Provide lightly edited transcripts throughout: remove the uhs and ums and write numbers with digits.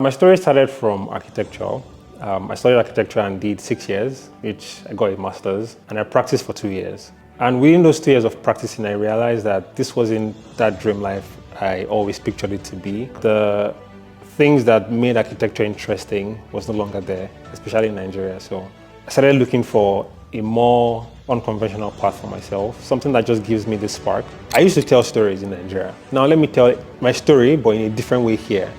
My story started from architecture. I studied architecture and did 6 years, which I got a master's, and I practiced for 2 years. And within those 2 years of practicing, I realized that this wasn't that dream life I always pictured it to be. The things that made architecture interesting was no longer there, especially in Nigeria. So I started looking for a more unconventional path for myself, something that just gives me this spark. I used to tell stories in Nigeria. Now let me tell my story, but in a different way here.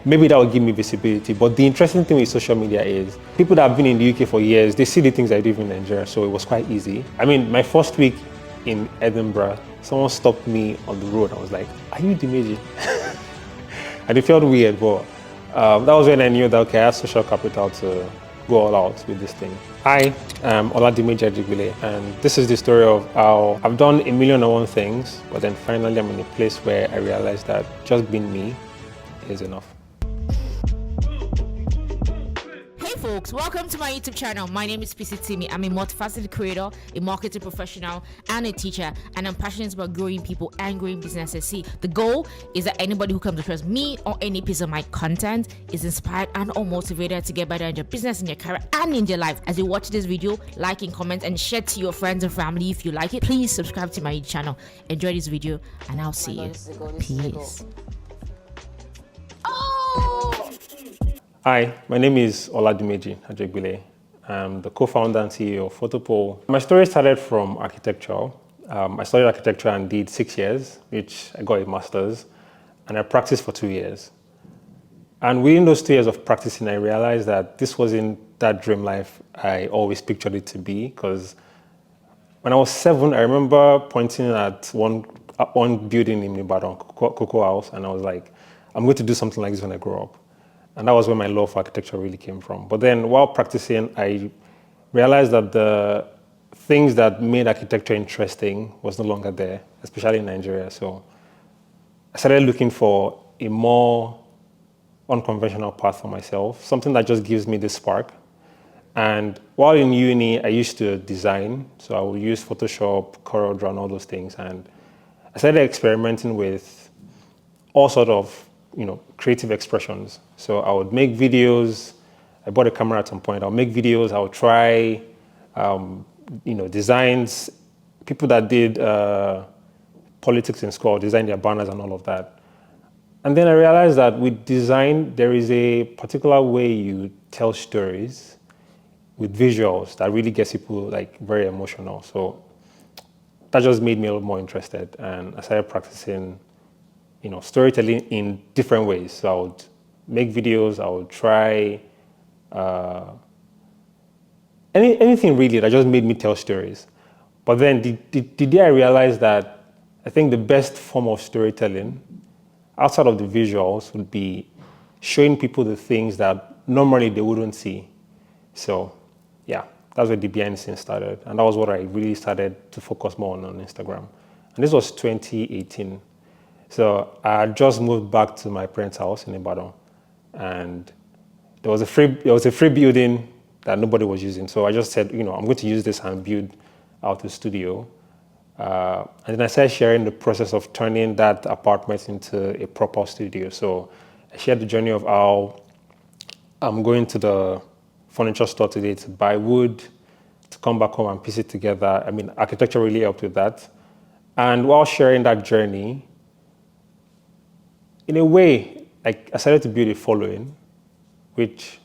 Maybe that will give me visibility, but the interesting thing with social media is people that have been in the UK for years, they see the things I do in Nigeria, so it was quite easy. I mean, my first week in Edinburgh, someone stopped me on the road. I was like, "Are you Dimeji?" And it felt weird, but that was when I knew that, okay, I have social capital to go all out with this thing. Hi, I'm Dimeji Ajegbile, and this is the story of how I've done a million and one things, but then finally I'm in a place where I realized that just being me is enough. Hey folks, welcome to my YouTube channel. My name is PC Timmy. I'm a multifaceted creator, a marketing professional, and a teacher, and I'm passionate about growing people and growing businesses. See, the goal is that anybody who comes across me or any piece of my content is inspired and or motivated to get better in your business, in your career, and in your life. As you watch this video, like and comment and share to your friends and family if you like it. Please subscribe to my YouTube channel. Enjoy this video, and I'll see you. Peace. Hi, my name is Dimeji Ajegbile. I'm the co-founder and CEO of Fotopool. My story started from architecture. I studied architecture and did 6 years, which I got a master's, and I practiced for 2 years. And within those 2 years of practicing, I realized that this wasn't that dream life I always pictured it to be, because when I was 7, I remember pointing at one building in Ibadan, Cocoa House, and I was like, I'm going to do something like this when I grow up. And that was where my love for architecture really came from. But then while practicing, I realized that the things that made architecture interesting was no longer there, especially in Nigeria. So I started looking for a more unconventional path for myself, something that just gives me this spark. And while in uni, I used to design. So I would use Photoshop, CorelDRAW, and all those things. And I started experimenting with all sorts of creative expressions. So I would make videos. I bought a camera at some point. I'll make videos. I'll try, designs. People that did politics in school design their banners and all of that. And then I realized that with design, there is a particular way you tell stories with visuals that really gets people very emotional. So that just made me a little more interested, and I started practicing storytelling in different ways. So I would make videos, I would try anything really that just made me tell stories. But then the day I realized that I think the best form of storytelling outside of the visuals would be showing people the things that normally they wouldn't see. So yeah, that's where the behind the scenes started. And that was what I really started to focus more on Instagram. And this was 2018. So I had just moved back to my parents' house in Ibadan, and there was a free building that nobody was using. So I just said, I'm going to use this and build out a studio. And then I started sharing the process of turning that apartment into a proper studio. So I shared the journey of how I'm going to the furniture store today to buy wood, to come back home and piece it together. I mean, architecture really helped with that. And while sharing that journey, in a way, I started to build a following, which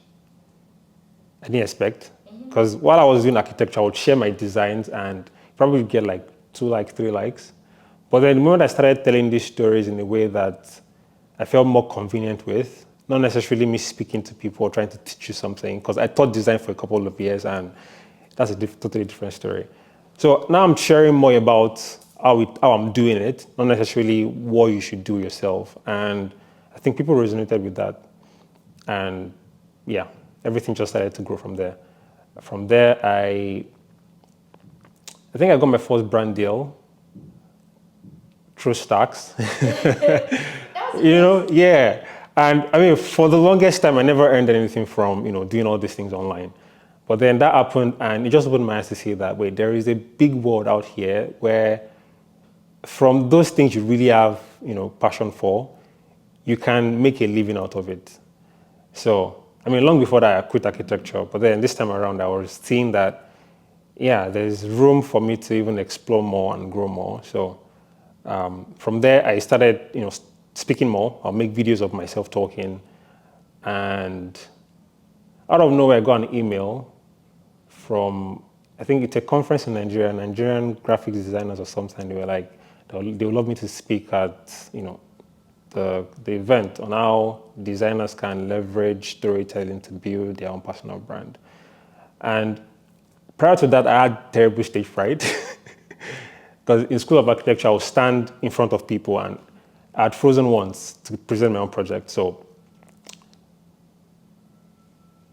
I didn't expect. Because while I was doing architecture, I would share my designs and probably get 2 3 likes. But then the moment I started telling these stories in a way that I felt more convenient with, not necessarily me speaking to people or trying to teach you something, because I taught design for a couple of years, and that's a totally different story. So now I'm sharing more about how I'm doing it, not necessarily what you should do yourself. And I think people resonated with that. And yeah, everything just started to grow from there. From there, I think I got my first brand deal through Stacks. Yeah. And I mean, for the longest time, I never earned anything from, doing all these things online. But then that happened, and it just opened my eyes to see that, wait, there is a big world out here where from those things you really have, passion for, you can make a living out of it. So, I mean, long before that, I quit architecture. But then this time around, I was seeing that, yeah, there's room for me to even explore more and grow more. So from there, I started, speaking more. I'll make videos of myself talking. And out of nowhere, I got an email from, I think it's a conference in Nigeria, Nigerian graphics designers or something. They were like, they would love me to speak at, the event on how designers can leverage storytelling to build their own personal brand. And prior to that, I had terrible stage fright. Because in School of Architecture, I would stand in front of people, and I had frozen once to present my own project. So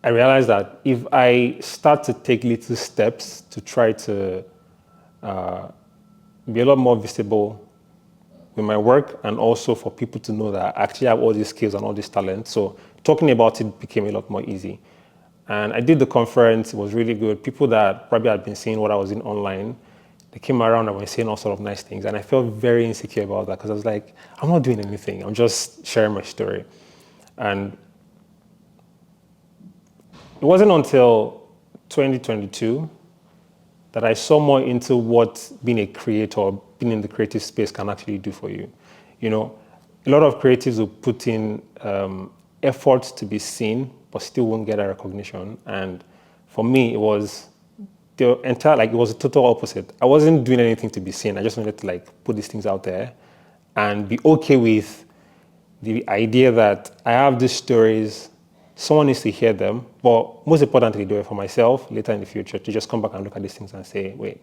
I realized that if I start to take little steps to try to be a lot more visible with my work, and also for people to know that I actually have all these skills and all this talent. So talking about it became a lot more easy. And I did the conference. It was really good. People that probably had been seeing what I was in online, they came around and were saying all sort of nice things. And I felt very insecure about that because I was like, I'm not doing anything. I'm just sharing my story. And it wasn't until 2022 that I saw more into what being a creator, being in the creative space can actually do for you. A lot of creatives will put in effort to be seen, but still won't get a recognition. And for me, it was it was a total opposite. I wasn't doing anything to be seen. I just wanted to put these things out there and be okay with the idea that I have these stories, someone needs to hear them, but most importantly, do it for myself later in the future to just come back and look at these things and say, wait,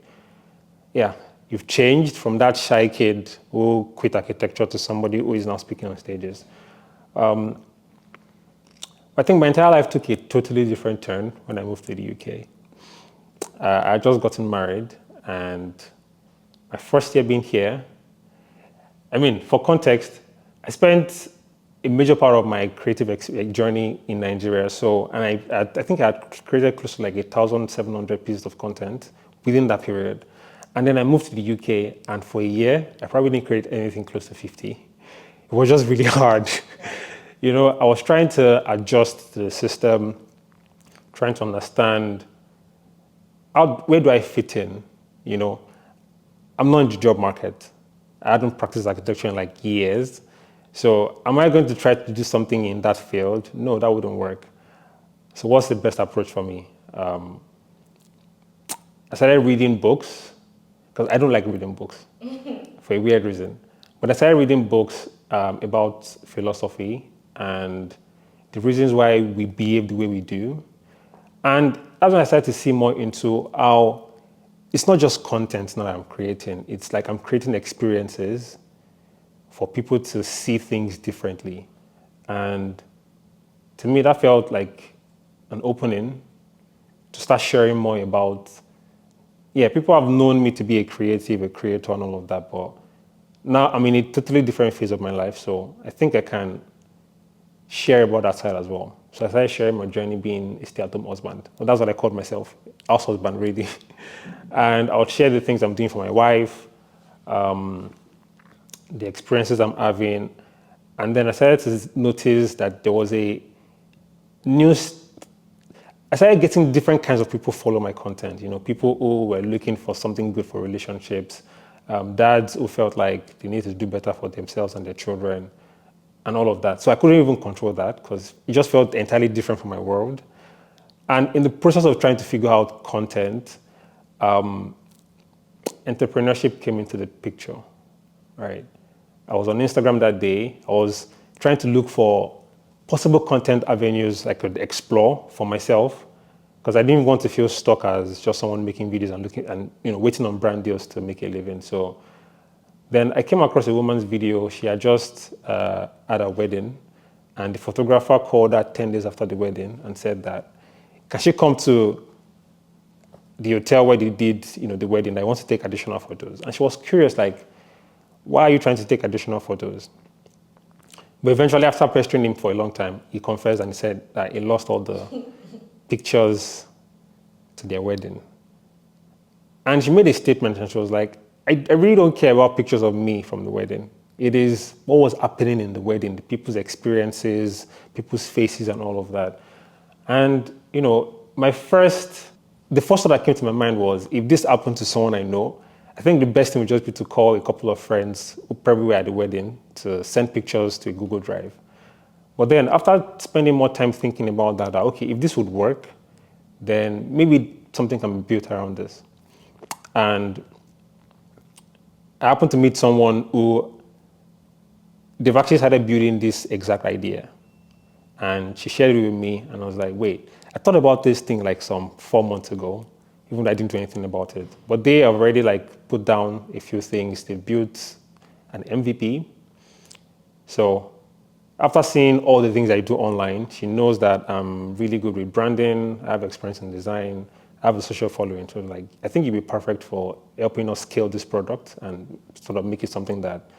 yeah, you've changed from that shy kid who quit architecture to somebody who is now speaking on stages. I think my entire life took a totally different turn when I moved to the UK. I had just gotten married, and my first year being here, for context, I spent a major part of my creative journey in Nigeria. So, and I think I had created close to 1,700 pieces of content within that period. And then I moved to the UK, and for a year, I probably didn't create anything close to 50. It was just really hard. I was trying to adjust to the system, trying to understand where do I fit in. I'm not in the job market. I hadn't practiced architecture in years. So am I going to try to do something in that field? No, that wouldn't work. So what's the best approach for me? I started reading books, because I don't like reading books for a weird reason. But I started reading books about philosophy and the reasons why we behave the way we do. And that's when I started to see more into how it's not just content now I'm creating. It's like I'm creating experiences for people to see things differently. And to me, that felt like an opening to start sharing more about, people have known me to be a creative, a creator and all of that, but now I'm in a totally different phase of my life. So I think I can share about that side as well. So I started sharing my journey being a stay-at-home husband. Well, that's what I called myself, house husband really. And I would share the things I'm doing for my wife, the experiences I'm having. And then I started to notice that there was I started getting different kinds of people follow my content. People who were looking for something good for relationships, dads who felt like they need to do better for themselves and their children, and all of that. So I couldn't even control that because it just felt entirely different from my world. And in the process of trying to figure out content, entrepreneurship came into the picture, right? I was on Instagram that day. I was trying to look for possible content avenues I could explore for myself because I didn't want to feel stuck as just someone making videos and waiting on brand deals to make a living. So then I came across a woman's video. She had just had a wedding, and the photographer called her 10 days after the wedding and said that, can she come to the hotel where they did the wedding? I want to take additional photos. And she was curious, why are you trying to take additional photos? But eventually, after pestering him for a long time, he confessed and he said that he lost all the pictures to their wedding. And she made a statement and she was like, I really don't care about pictures of me from the wedding. It is what was happening in the wedding, the people's experiences, people's faces, and all of that. And the first thought that came to my mind was, if this happened to someone I know, I think the best thing would just be to call a couple of friends who probably were at the wedding to send pictures to a Google Drive. But then after spending more time thinking about that, okay, if this would work, then maybe something can be built around this. And I happened to meet someone who they've actually started building this exact idea. And she shared it with me, and I was like, wait, I thought about this thing like some 4 months ago, even though I didn't do anything about it. But they have already put down a few things. They built an MVP. So after seeing all the things I do online, she knows that I'm really good with branding, I have experience in design, I have a social following. So I think you'd be perfect for helping us scale this product and sort of make it something that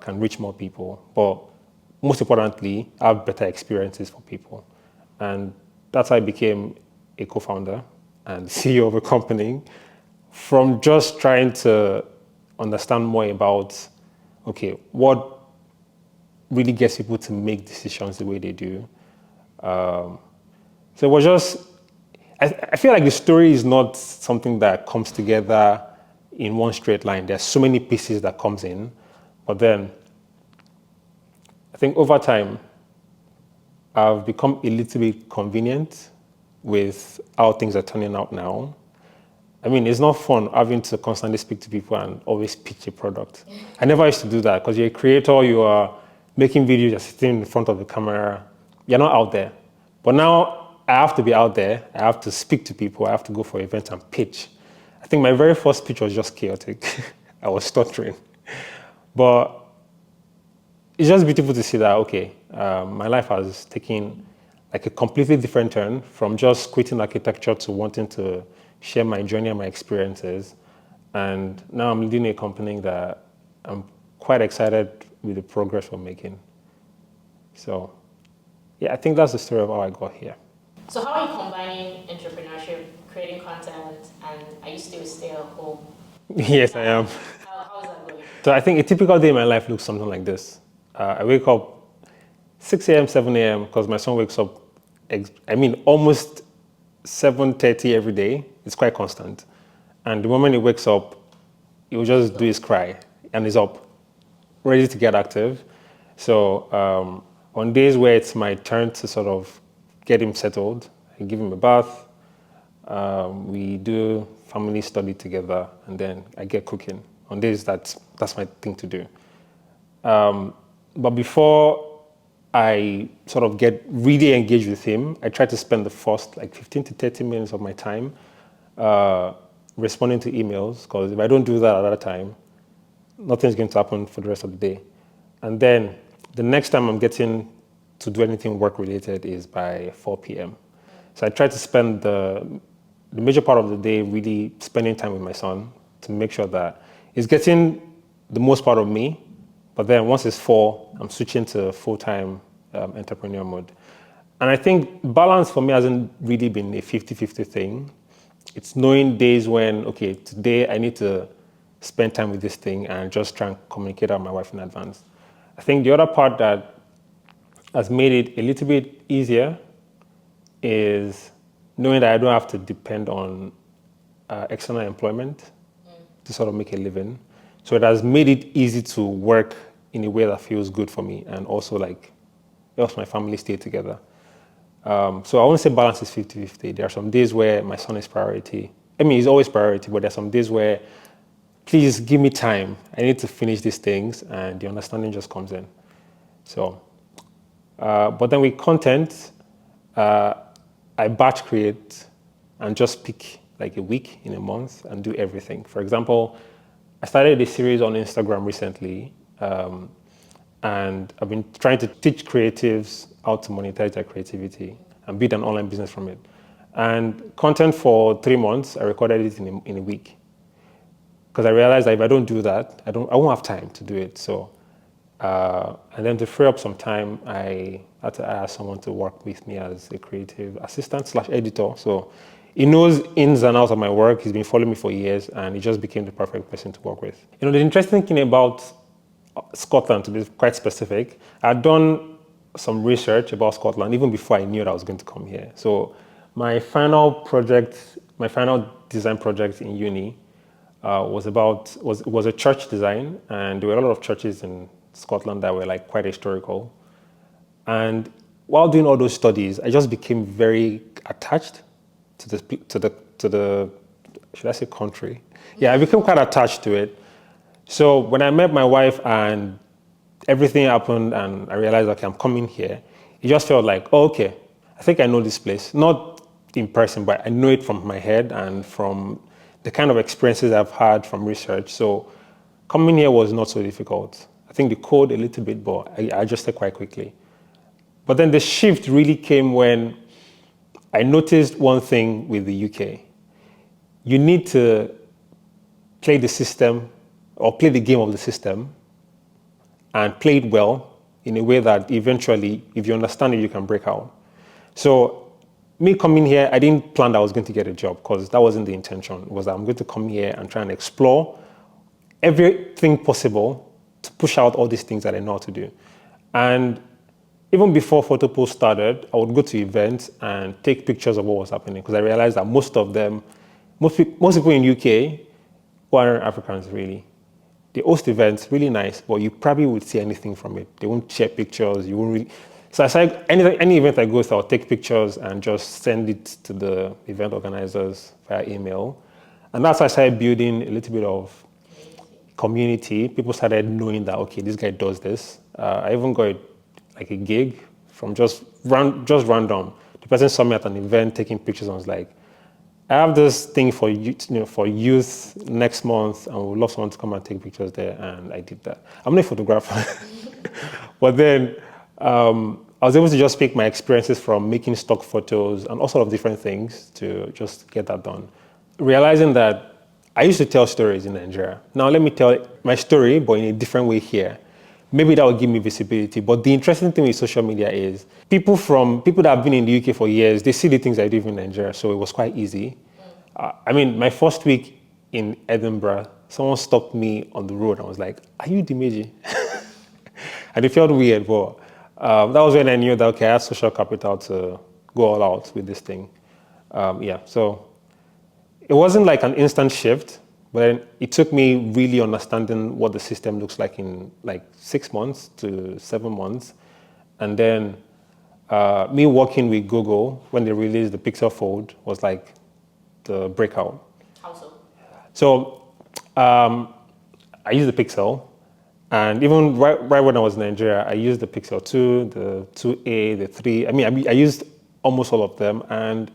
can reach more people. But most importantly, have better experiences for people. And that's how I became a co-founder and CEO of a company, from just trying to understand more about, okay, what really gets people to make decisions the way they do. So it was just, I feel like the story is not something that comes together in one straight line. There's so many pieces that comes in, but then I think over time, I've become a little bit convenient with how things are turning out now. I mean, it's not fun having to constantly speak to people and always pitch a product. I never used to do that because you're a creator, you are making videos, you're sitting in front of the camera, you're not out there. But now I have to be out there, I have to speak to people, I have to go for events and pitch. I think my very first pitch was just chaotic. I was stuttering. But it's just beautiful to see that, okay, my life has taken a completely different turn from just quitting architecture to wanting to share my journey and my experiences. And now I'm leading a company that I'm quite excited with the progress we're making. So, yeah, I think that's the story of how I got here. So how are you combining entrepreneurship, creating content, and are you still stay at home? Yes, I am. How is that going? So I think a typical day in my life looks something like this. I wake up 6 a.m., 7 a.m. because my son wakes up, almost 7:30 every day. It's quite constant. And the moment he wakes up, he will just do his cry and he's up, ready to get active. So on days where it's my turn to sort of get him settled, I give him a bath, we do family study together, and then I get cooking. On days that's my thing to do. But before I sort of get really engaged with him, I try to spend the first 15 to 30 minutes of my time responding to emails, because if I don't do that at that time, nothing's going to happen for the rest of the day. And then the next time I'm getting to do anything work-related is by 4 p.m. So I try to spend the major part of the day really spending time with my son to make sure that he's getting the most part of me. But then once it's 4, I'm switching to full-time entrepreneur mode. And I think balance for me hasn't really been a 50-50 thing. It's knowing days when, okay, today I need to spend time with this thing and just try and communicate with my wife in advance. I think the other part that has made it a little bit easier is knowing that I don't have to depend on external employment to sort of make a living. So it has made it easy to work in a way that feels good for me and also helps my family stay together. So I won't say balance is 50-50. There are some days where my son is priority. He's always priority, but there are some days where, please give me time. I need to finish these things, and the understanding just comes in. So, but then with content, I batch create and just pick a week in a month and do everything. For example, I started a series on Instagram recently, and I've been trying to teach creatives how to monetize their creativity and build an online business from it. And content for 3 months, I recorded it in a week. Because I realized that if I don't do that, I won't have time to do it. So, and then to free up some time, I had to ask someone to work with me as a creative assistant / editor. So he knows ins and outs of my work. He's been following me for years, and he just became the perfect person to work with. The interesting thing about Scotland, to be quite specific. I'd done some research about Scotland even before I knew that I was going to come here. So my final design project in uni was a church design, and there were a lot of churches in Scotland that were like quite historical. And while doing all those studies, I just became very attached to the should I say country? Yeah, I became quite attached to it. So when I met my wife and everything happened and I realized, okay, I'm coming here, it just felt like, oh, okay, I think I know this place. Not in person, but I know it from my head and from the kind of experiences I've had from research. So coming here was not so difficult. I think the code a little bit, but I adjusted quite quickly. But then the shift really came when I noticed one thing with the UK. You need to play the system or play the game of the system and play it well in a way that eventually, if you understand it, you can break out. So me coming here, I didn't plan that I was going to get a job because that wasn't the intention. It was that I'm going to come here and try and explore everything possible to push out all these things that I know how to do. And even before Fotopool started, I would go to events and take pictures of what was happening because I realized that most people in UK who are Africans really, they host events, really nice, but you probably would see anything from it. They won't share pictures, you won't really. So I said, any event I go to, I'll take pictures and just send it to the event organizers via email. And that's how I started building a little bit of community. People started knowing that, okay, this guy does this. I even got like a gig from just random. The person saw me at an event taking pictures and was like, I have this thing for youth next month, and we would love someone to come and take pictures there, and I did that. I'm not a photographer, but then I was able to just pick my experiences from making stock photos and all sorts of different things to just get that done. Realizing that I used to tell stories in Nigeria. Now let me tell my story, but in a different way here. Maybe that will give me visibility. But the interesting thing with social media is people that have been in the UK for years, they see the things I do in Nigeria, so it was quite easy. I mean, my first week in Edinburgh, someone stopped me on the road and was like, "Are you Dimeji?" And it felt weird, but that was when I knew that, okay, I had social capital to go all out with this thing. So it wasn't like an instant shift. But then it took me really understanding what the system looks like in like 6 months to 7 months. And then me working with Google when they released the Pixel Fold was like the breakout. How so? So I used the Pixel. And even right when I was in Nigeria, I used the Pixel 2, the 2A, the 3. I mean, I used almost all of them. And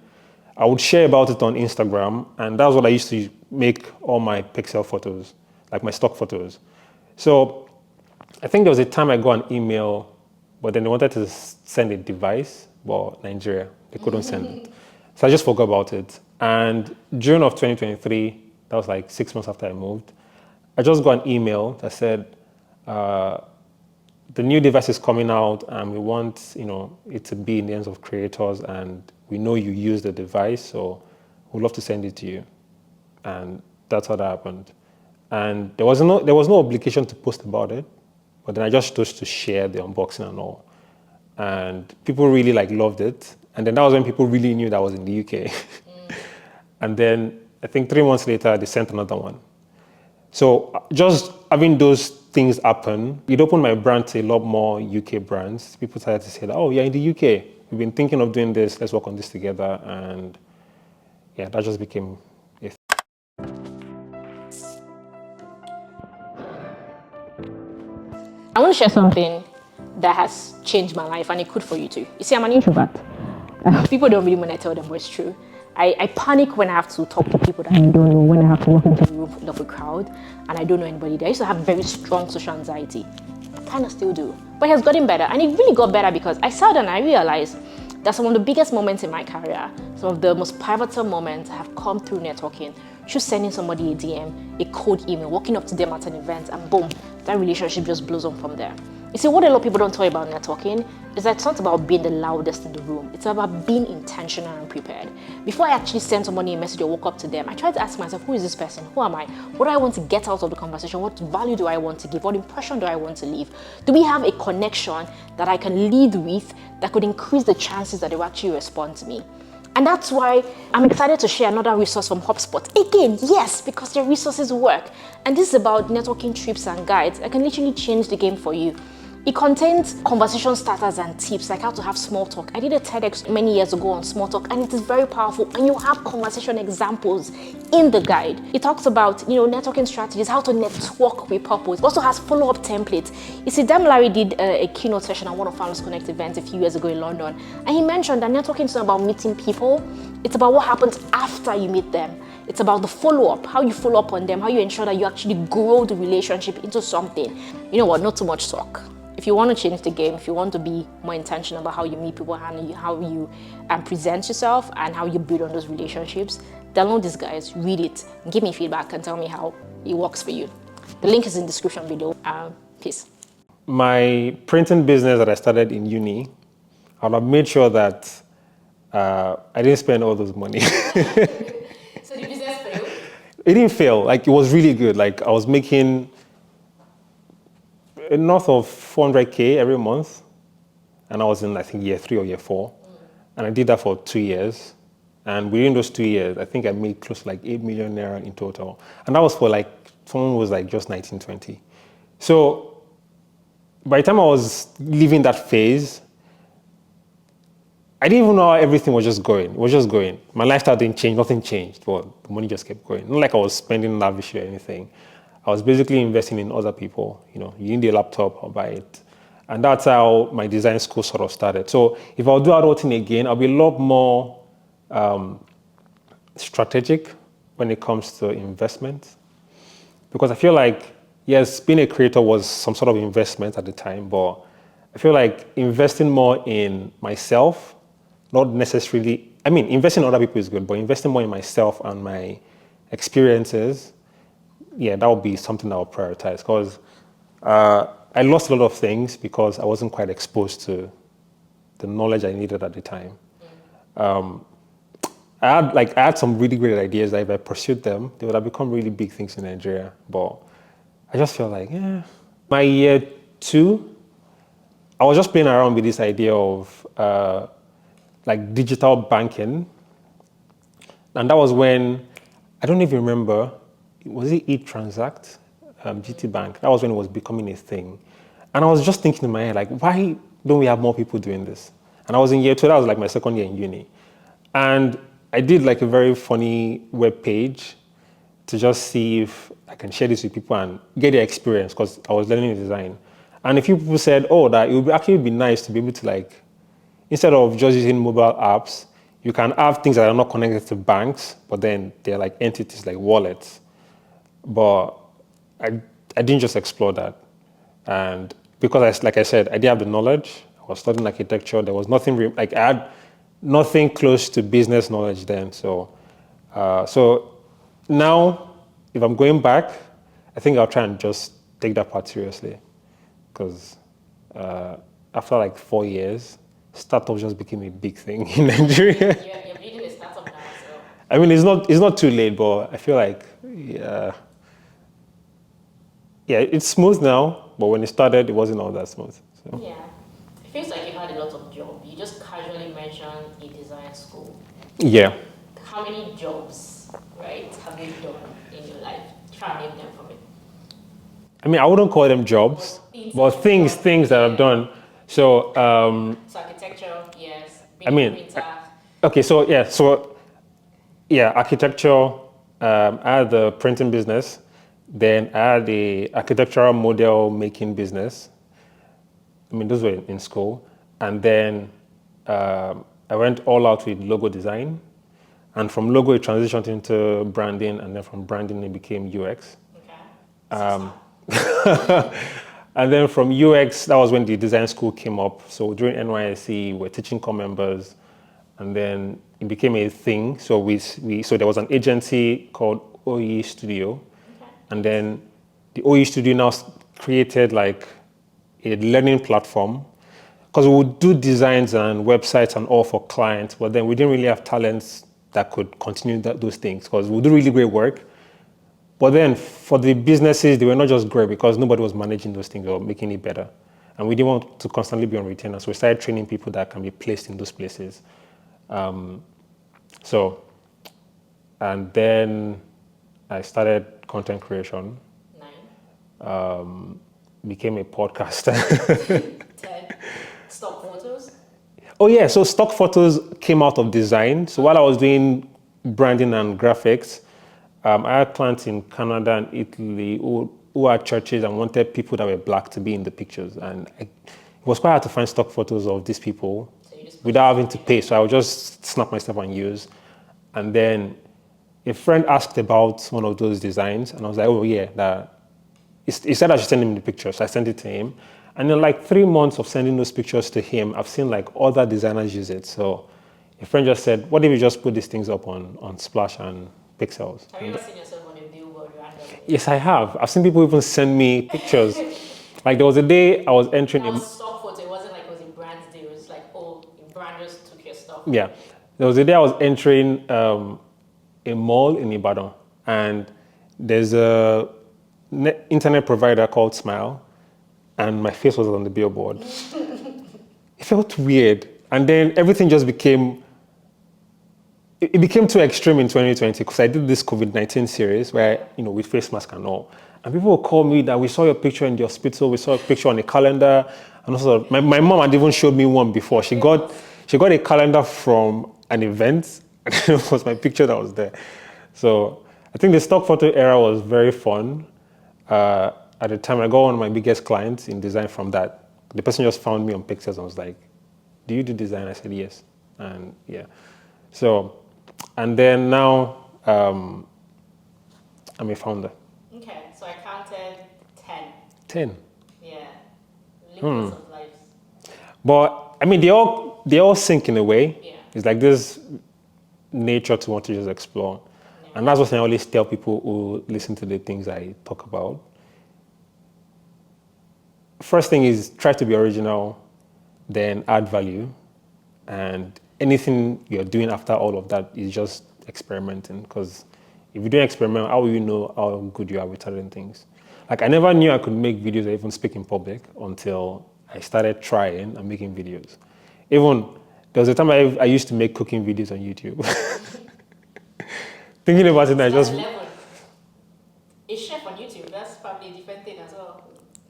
I would share about it on Instagram, and that's what I used to make all my pixel photos, like my stock photos. So I think there was a time I got an email, but then they wanted to send a device, but Nigeria, they couldn't send it. So I just forgot about it. And June of 2023, that was like 6 months after I moved, I just got an email that said, the new device is coming out and we want it to be in the hands of creators, and we know you use the device, so we'd love to send it to you. And that's how that happened. And there was no obligation to post about it, but then I just chose to share the unboxing and all. And people really loved it. And then that was when people really knew that I was in the UK. And then I think 3 months later, they sent another one. So just having those things happen, it opened my brand to a lot more UK brands. People started to say, oh, you're in the UK. We've been thinking of doing this. Let's work on this together. And yeah, that just became a I want to share something that has changed my life, and it could for you too. You see, I'm an introvert. People don't really when I tell them, but it's true. I panic when I have to talk to people that I don't know, when I have to walk into a room full of a crowd and I don't know anybody there. I used to have very strong social anxiety. I kind of still do. But it has gotten better, and it really got better because I sat down and I realized that some of the biggest moments in my career, some of the most pivotal moments have come through networking, through sending somebody a DM, a cold email, walking up to them at an event, and boom, that relationship just blows on from there. You see, what a lot of people don't tell you about networking is that it's not about being the loudest in the room. It's about being intentional and prepared. Before I actually send somebody a message or walk up to them, I try to ask myself, who is this person? Who am I? What do I want to get out of the conversation? What value do I want to give? What impression do I want to leave? Do we have a connection that I can lead with that could increase the chances that they will actually respond to me? And that's why I'm excited to share another resource from HubSpot. Again, yes, because their resources work. And this is about networking trips and guides that can literally change the game for you. It contains conversation starters and tips like how to have small talk. I did a TEDx many years ago on small talk, and it is very powerful. And you have conversation examples in the guide. It talks about, networking strategies, how to network with purpose. It also has follow-up templates. You see, Larry did a keynote session at one of Founders Connect events a few years ago in London, and he mentioned that networking is not about meeting people. It's about what happens after you meet them. It's about the follow-up, how you follow up on them, how you ensure that you actually grow the relationship into something. You know what? Not too much talk. If you want to change the game, if you want to be more intentional about how you meet people, how you present yourself, and how you build on those relationships, download these guys, read it, and give me feedback and tell me how it works for you. The link is in the description below. Peace. My printing business that I started in uni, I would have made sure that I didn't spend all those money. So the business failed? It didn't fail. Like, it was really good. Like, I was making north of 400K every month, and I was in, I think, year 3 or year 4, and I did that for 2 years, and within those 2 years, I think I made close to like 8 million naira in total, and that was for like someone who was like just 19, 20. So by the time I was leaving that phase, I didn't even know how everything was just going. It was just going. My lifestyle didn't change, nothing changed, but the money just kept going. Not like I was spending lavishly or anything. I was basically investing in other people. You need a laptop, I'll buy it. And that's how my design school sort of started. So if I'll do adulting again, I'll be a lot more strategic when it comes to investment. Because I feel like, yes, being a creator was some sort of investment at the time, but I feel like investing more in myself, not necessarily, investing in other people is good, but investing more in myself and my experiences, yeah, that would be something I would prioritize, because I lost a lot of things because I wasn't quite exposed to the knowledge I needed at the time. I had some really great ideas that if I pursued them, they would have become really big things in Nigeria. But I just felt like, My year 2, I was just playing around with this idea of digital banking. And that was when, I don't even remember, was it eTransact, GT Bank? That was when it was becoming a thing. And I was just thinking in my head, like, why don't we have more people doing this? And I was in year 2, that was like my second year in uni. And I did like a very funny web page to just see if I can share this with people and get their experience, because I was learning design. And a few people said, that it would actually be nice to be able to instead of just using mobile apps, you can have things that are not connected to banks, but then they're like entities like wallets. But I didn't just explore that. And because, like I said, I didn't have the knowledge. I was studying architecture. There was nothing, I had nothing close to business knowledge then. So now, if I'm going back, I think I'll try and just take that part seriously. Because after 4 years, startups just became a big thing in Nigeria. You're building a startup now, so. It's not too late, but I feel like, it's smooth now, but when it started, it wasn't all that smooth. So. Yeah. It feels like you had a lot of jobs. You just casually mentioned a design school. Yeah. How many jobs, right, have you done in your life? Try and name them for me. I wouldn't call them jobs, but things that I've done. So, so architecture, yes. Architecture. I had the printing business. Then I had the architectural model making business. Those were in school. And then I went all out with logo design. And from logo, it transitioned into branding. And then from branding, it became UX. Okay. And then from UX, that was when the design school came up. So during NYSC, we're teaching core members. And then it became a thing. So so there was an agency called OE Studio. And then the OE Studio now created a a learning platform, because we would do designs and websites and all for clients, but then we didn't really have talents that could continue those things, because we do really great work. But then for the businesses, they were not just great because nobody was managing those things or making it better. And we didn't want to constantly be on retainer. So we started training people that can be placed in those places. And then I started content creation. Became a podcaster. 10 stock photos. Oh yeah, so stock photos came out of design. So while I was doing branding and graphics, I had clients in Canada and Italy who had churches and wanted people that were black to be in the pictures. And it was quite hard to find stock photos of these people without having to pay. So I would just snap my stuff and use. And then a friend asked about one of those designs, and I was like, oh yeah, he said I should send him the pictures. So I sent it to him. And in like 3 months of sending those pictures to him, I've seen like other designers use it. So a friend just said, what if you just put these things up on Splash and Pixels? Have you ever seen yourself on a billboard randomly? Yes, I have. I've seen people even send me pictures. Like there was a day I was entering That was stock photo. It wasn't like it was a brand day. It was like, oh, a brand just took your stuff. Yeah. There was a day I was entering a mall in Ibadan, and there's a internet provider called Smile, and my face was on the billboard. It felt weird. And then everything just became too extreme in 2020, because I did this COVID-19 series where, with face mask and all. And people would call me that we saw your picture in the hospital, we saw a picture on a calendar. And also, my mom had even showed me one before. She got a calendar from an event, and it was my picture that was there. So I think the stock photo era was very fun. At the time, I got one of my biggest clients in design from that. The person just found me on Pixels and was like, do you do design? I said, yes. And yeah. So, and then now I'm a founder. Okay, so I counted 10. 10. Yeah. Liquids of life. But I mean, they all sync in a way. Yeah. It's like this nature to want to just explore. Yeah. And that's what I always tell people who listen to the things I talk about. First thing is try to be original, then add value. And anything you're doing after all of that is just experimenting. Because if you don't experiment, how will you know how good you are with certain things? Like I never knew I could make videos or even speak in public until I started trying and making videos. Even there was a time I used to make cooking videos on YouTube. Thinking about it, I just... A chef on YouTube, that's probably a different thing as well.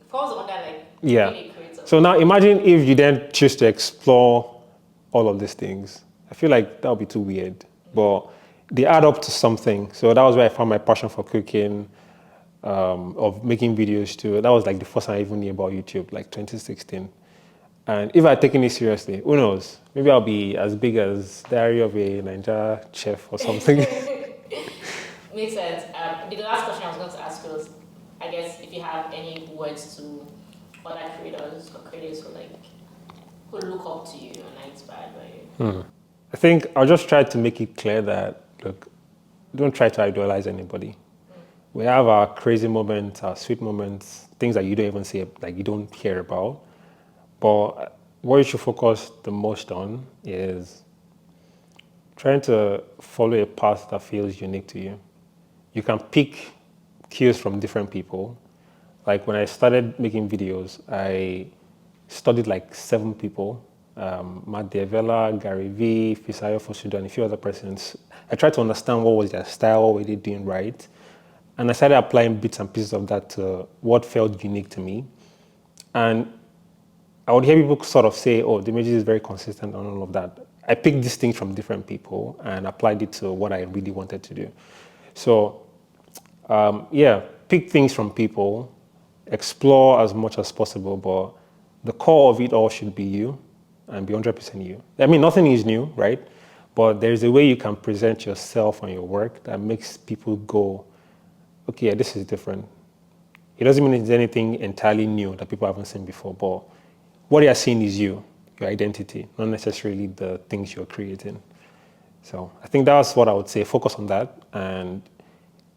Falls under like yeah. Really creative. So now imagine if you then choose to explore all of these things. I feel like that would be too weird, but they add up to something. So that was where I found my passion for cooking, of making videos too. That was like the first time I even knew about YouTube, like 2016. And if I had taken it seriously, who knows? Maybe I'll be as big as Diary of a Nigerian Chef or something. Makes sense. The last question I was going to ask was, I guess if you have any words to other creators or creators who look up to you and are inspired by you. I think I'll just try to make it clear that, look, don't try to idolize anybody. We have our crazy moments, our sweet moments, things that you don't even see, like you don't hear about. But what you should focus the most on is trying to follow a path that feels unique to you. You can pick cues from different people. Like when I started making videos, I studied like 7 people, Matt Diavela, Gary V, Fisayo Fosudo, and a few other persons. I tried to understand what was their style, what were they doing right. And I started applying bits and pieces of that to what felt unique to me. And I would hear people sort of say, oh, Dimeji is very consistent on all of that. I picked these things from different people and applied it to what I really wanted to do. So, pick things from people, explore as much as possible, but the core of it all should be you and be 100% you. I mean, nothing is new, right? But there's a way you can present yourself and your work that makes people go, okay, yeah, this is different. It doesn't mean it's anything entirely new that people haven't seen before, but what they are seeing is you, your identity, not necessarily the things you're creating. So I think that's what I would say. Focus on that, and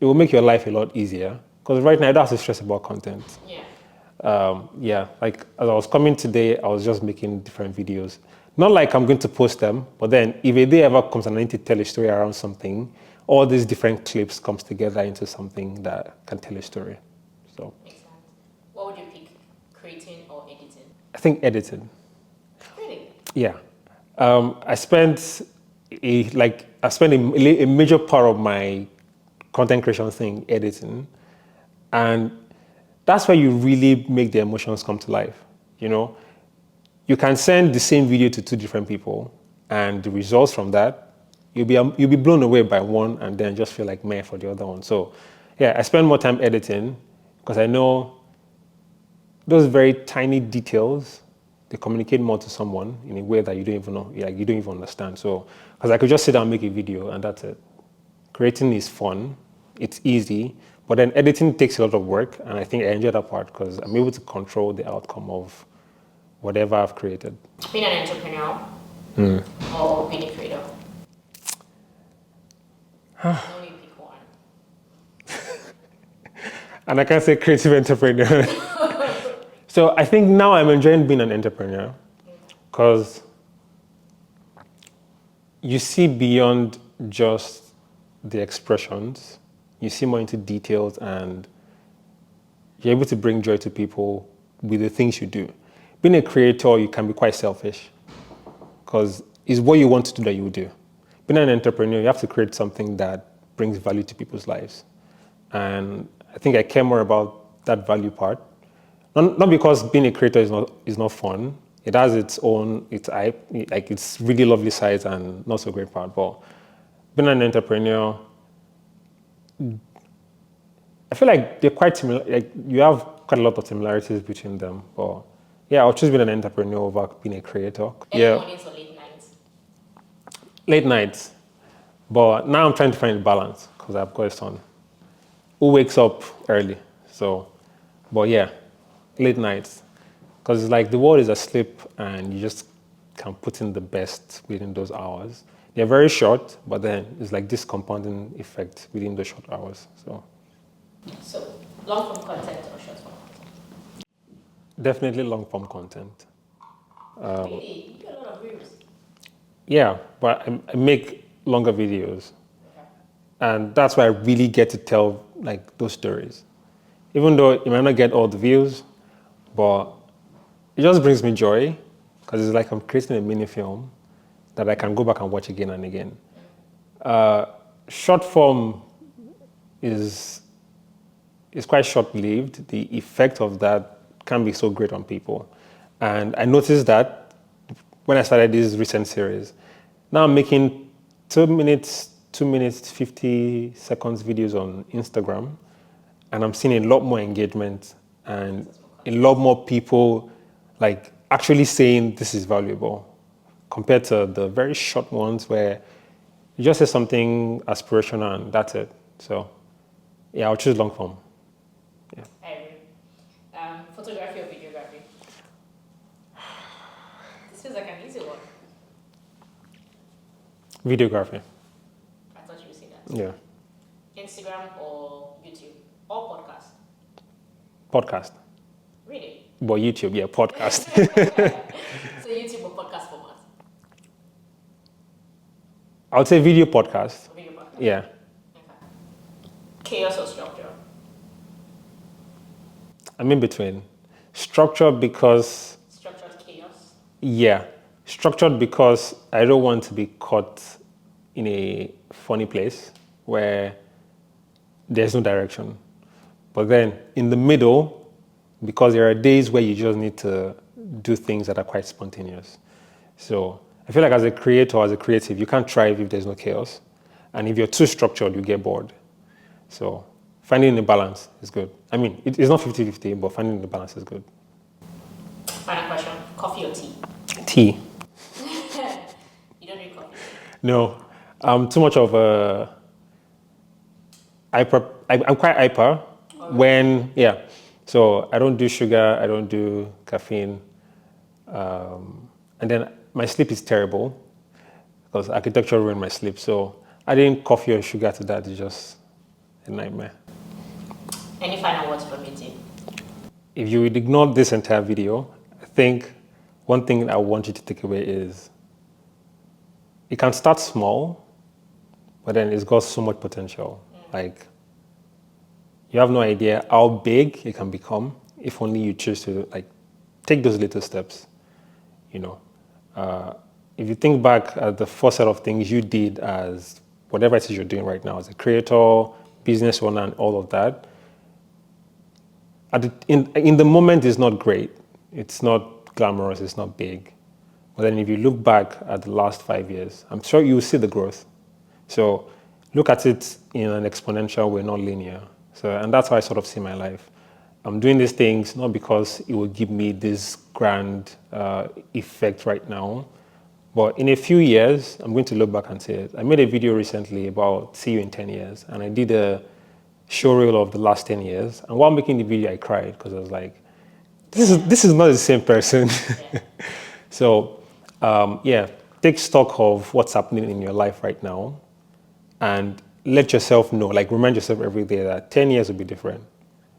it will make your life a lot easier. Because right now, I don't have to stress about content. Yeah. Yeah, like as I was coming today, I was just making different videos. Not like I'm going to post them, but then if a day ever comes and I need to tell a story around something, all these different clips comes together into something that can tell a story. So Makes sense. What would you pick, creating or editing? I think editing. Really? Yeah. I spent a major part of my content creation thing editing, and that's where you really make the emotions come to life. You know, you can send the same video to two different people, and the results from that, you'll be blown away by one, and then just feel like meh for the other one. So, yeah, I spend more time editing because I know those very tiny details, they communicate more to someone in a way that you don't even know, like you don't even understand. So, because I could just sit down and make a video and that's it. Creating is fun, it's easy, but then editing takes a lot of work, and I think I enjoy that part because I'm able to control the outcome of whatever I've created. Being an entrepreneur or being a creator? Only pick one. And I can't say creative entrepreneur. So I think now I'm enjoying being an entrepreneur because you see beyond just the expressions, you see more into details, and you're able to bring joy to people with the things you do. Being a creator, you can be quite selfish because it's what you want to do that you will do. Being an entrepreneur, you have to create something that brings value to people's lives. And I think I care more about that value part. Not because being a creator is not fun. It has its own, it's really lovely sides and not so great part. But being an entrepreneur, I feel like they're quite similar. Like you have quite a lot of similarities between them. But yeah, I'll choose being an entrepreneur over being a creator. Early mornings or late nights? Late nights. But now I'm trying to find a balance because I've got a son who wakes up early. So, but yeah, late nights. Because it's like the world is asleep and you just can put in the best within those hours. They're very short, but then it's like this compounding effect within those short hours. So, long form content or short form content? Definitely long form content. Really? You get a lot of views. Yeah, but I make longer videos. Okay. And that's why I really get to tell like those stories. Even though you might not get all the views, but it just brings me joy because it's like I'm creating a mini film that I can go back and watch again and again. Short form is quite short-lived. The effect of that can be so great on people. And I noticed that when I started this recent series. Now I'm making 2 minutes, 50 seconds videos on Instagram, and I'm seeing a lot more engagement and a lot more people like actually saying this is valuable compared to the very short ones where you just say something aspirational and that's it. So yeah, I'll choose long form. Yeah. I agree. Photography or videography? This feels like an easy one. Videography. I thought you would say that. Yeah. Instagram or YouTube or podcast? Podcast. Really? But YouTube, yeah, podcast. So YouTube or podcast format? I would say video podcast. Video podcast. Yeah. Okay. Chaos or structure? I'm in between. Structured because, Structured chaos. yeah, structured because I don't want to be caught in a funny place where there's no direction. But then in the middle, because there are days where you just need to do things that are quite spontaneous. So I feel like as a creator, as a creative, you can't thrive if there's no chaos. And if you're too structured, you get bored. So finding the balance is good. I mean, it's not 50-50, but finding the balance is good. Final question. Coffee or tea? Tea. You don't drink coffee? No. I'm too much of a... I'm quite hyper when... Yeah. So I don't do sugar. I don't do caffeine. And then my sleep is terrible because architecture ruined my sleep. So adding coffee or sugar to that is just a nightmare. Any final words from you, T? if you would ignore this entire video, I think one thing I want you to take away is it can start small, but then it's got so much potential. Like, you have no idea how big it can become if only you choose to take those little steps. If you think back at the first set of things you did as whatever it is you're doing right now as a creator, business owner, and all of that, in the moment it's not great. It's not glamorous, it's not big. But then if you look back at the last 5 years, I'm sure you will see the growth. So look at it in an exponential way, not linear. And that's how I sort of see my life. I'm doing these things not because it will give me this grand effect right now, but in a few years, I'm going to look back and say, I made a video recently about see you in 10 years, and I did a showreel of the last 10 years. And while making the video, I cried because I was like, this is not the same person. So, take stock of what's happening in your life right now and let yourself know, remind yourself every day that 10 years will be different.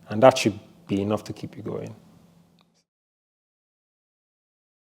And that should be enough to keep you going.